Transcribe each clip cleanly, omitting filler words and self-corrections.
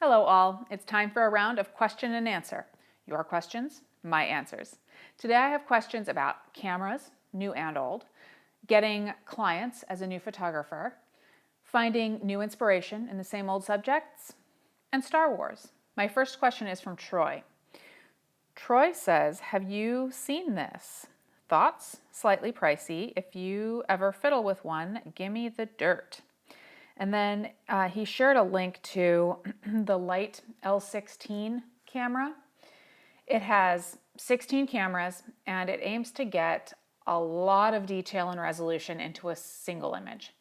Hello all, it's time for a round of question and answer. Your questions, my answers. Today I have questions about cameras, new and old, getting clients as a new photographer, finding new inspiration in the same old subjects, and Star Wars. My first question is from Troy. Troy says, have you seen this? Thoughts? Slightly pricey. If you ever fiddle with one, gimme the dirt. And then he shared a link to the Light L16 camera. It has 16 cameras and it aims to get a lot of detail and resolution into a single image.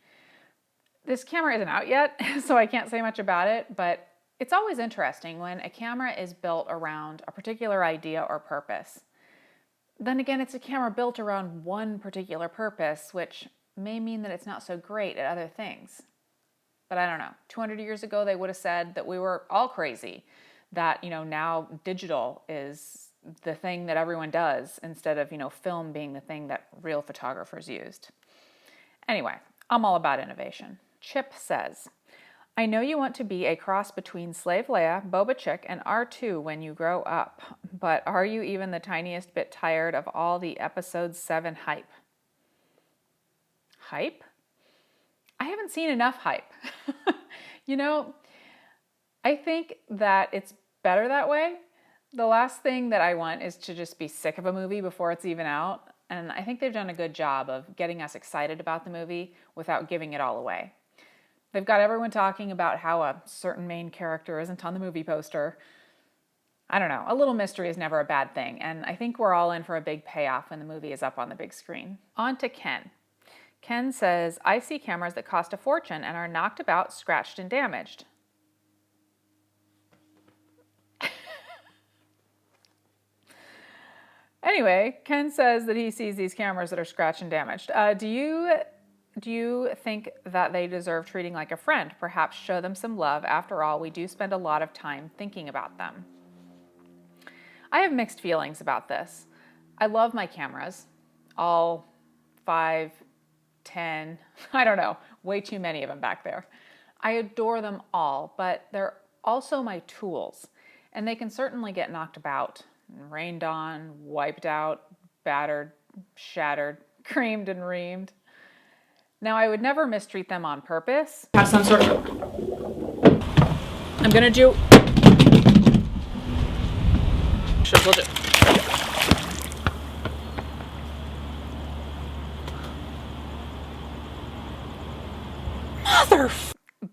This camera isn't out yet, so I can't say much about it, but it's always interesting when a camera is built around a particular idea or purpose. Then again, it's a camera built around one particular purpose, which may mean that it's not so great at other things. But I don't know, 200 years ago, they would have said that we were all crazy, that, now digital is the thing that everyone does instead of, film being the thing that real photographers used. Anyway, I'm all about innovation. Chip says, I know you want to be a cross between Slave Leia, Boba Chick, and R2 when you grow up, but are you even the tiniest bit tired of all the Episode 7 hype? Hype? I haven't seen enough hype. I think that it's better that way. The last thing that I want is to just be sick of a movie before it's even out. And I think they've done a good job of getting us excited about the movie without giving it all away. They've got everyone talking about how a certain main character isn't on the movie poster. I don't know, a little mystery is never a bad thing. And I think we're all in for a big payoff when the movie is up on the big screen. On to Ken. Ken says, I see cameras that cost a fortune and are knocked about, scratched, and damaged. Anyway, Ken says that he sees these cameras that are scratched and damaged. Do you think that they deserve treating like a friend? Perhaps show them some love. After all, we do spend a lot of time thinking about them. I have mixed feelings about this. I love my cameras, all 5, 10, I don't know, way too many of them back there. I adore them all, but they're also my tools, and they can certainly get knocked about, rained on, wiped out, battered, shattered, creamed and reamed. Now, I would never mistreat them on purpose. Have some sort of... I'm gonna do... Will do.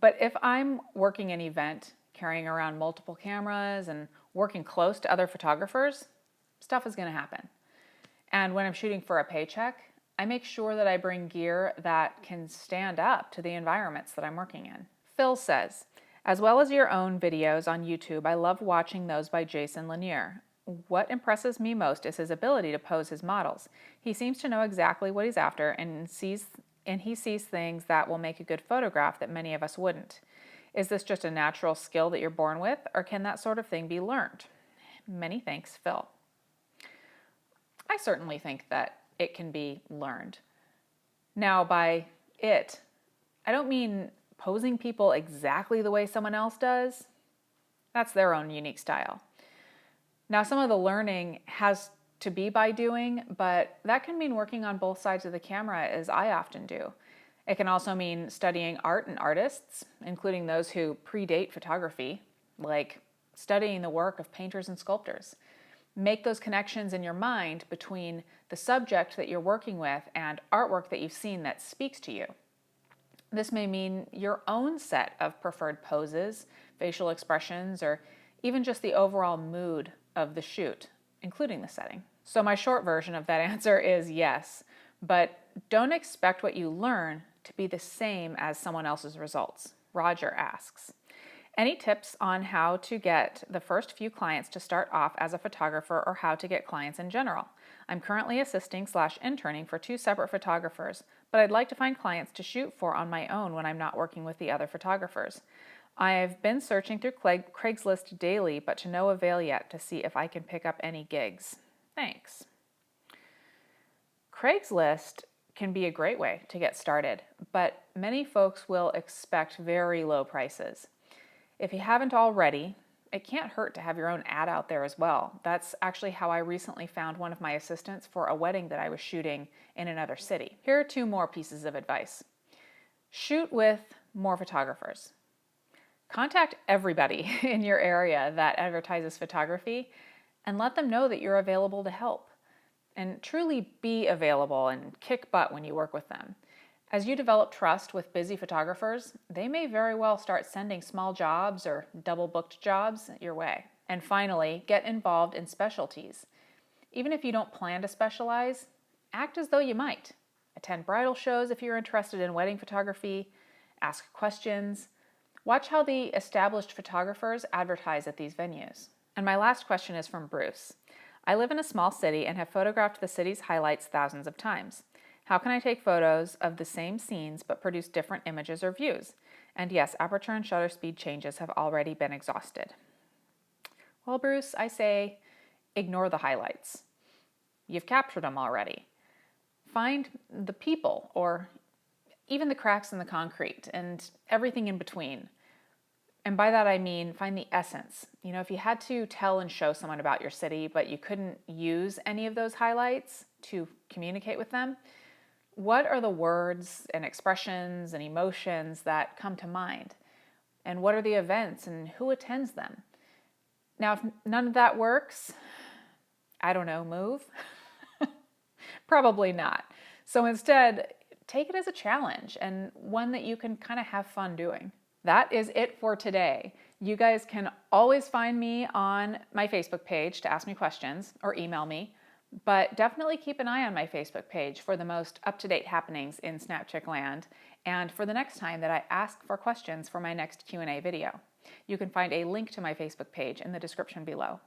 But if I'm working an event, carrying around multiple cameras and working close to other photographers, stuff is going to happen. And when I'm shooting for a paycheck, I make sure that I bring gear that can stand up to the environments that I'm working in. Phil says, as well as your own videos on YouTube, I love watching those by Jason Lanier. What impresses me most is his ability to pose his models. He seems to know exactly what he's after and he sees things that will make a good photograph that many of us wouldn't. Is this just a natural skill that you're born with, or can that sort of thing be learned? Many thanks, Phil. I certainly think that it can be learned. Now, by it, I don't mean posing people exactly the way someone else does. That's their own unique style. Now, some of the learning has to be by doing, but that can mean working on both sides of the camera, as I often do. It can also mean studying art and artists, including those who predate photography, like studying the work of painters and sculptors. Make those connections in your mind between the subject that you're working with and artwork that you've seen that speaks to you. This may mean your own set of preferred poses, facial expressions, or even just the overall mood of the shoot, including the setting. So my short version of that answer is yes, but don't expect what you learn to be the same as someone else's results. Roger asks, any tips on how to get the first few clients to start off as a photographer or how to get clients in general? I'm currently assisting/interning for 2 separate photographers, but I'd like to find clients to shoot for on my own when I'm not working with the other photographers. I've been searching through Craigslist daily, but to no avail yet to see if I can pick up any gigs. Thanks. Craigslist can be a great way to get started, but many folks will expect very low prices. If you haven't already, it can't hurt to have your own ad out there as well. That's actually how I recently found one of my assistants for a wedding that I was shooting in another city. Here are 2 more pieces of advice. Shoot with more photographers. Contact everybody in your area that advertises photography and let them know that you're available to help. And truly be available and kick butt when you work with them. As you develop trust with busy photographers, they may very well start sending small jobs or double booked jobs your way. And finally, get involved in specialties. Even if you don't plan to specialize, act as though you might. Attend bridal shows if you're interested in wedding photography, ask questions, watch how the established photographers advertise at these venues. And my last question is from Bruce. I live in a small city and have photographed the city's highlights thousands of times. How can I take photos of the same scenes but produce different images or views? And yes, aperture and shutter speed changes have already been exhausted. Well, Bruce, I say ignore the highlights. You've captured them already. Find the people, or even the cracks in the concrete and everything in between. And by that I mean find the essence. If you had to tell and show someone about your city, but you couldn't use any of those highlights to communicate with them, what are the words and expressions and emotions that come to mind? And what are the events and who attends them? Now, if none of that works, I don't know, move? Probably not. So instead, take it as a challenge and one that you can kind of have fun doing. That is it for today. You guys can always find me on my Facebook page to ask me questions or email me. But definitely keep an eye on my Facebook page for the most up-to-date happenings in SnapChick land and for the next time that I ask for questions for my next Q&A video. You can find a link to my Facebook page in the description below.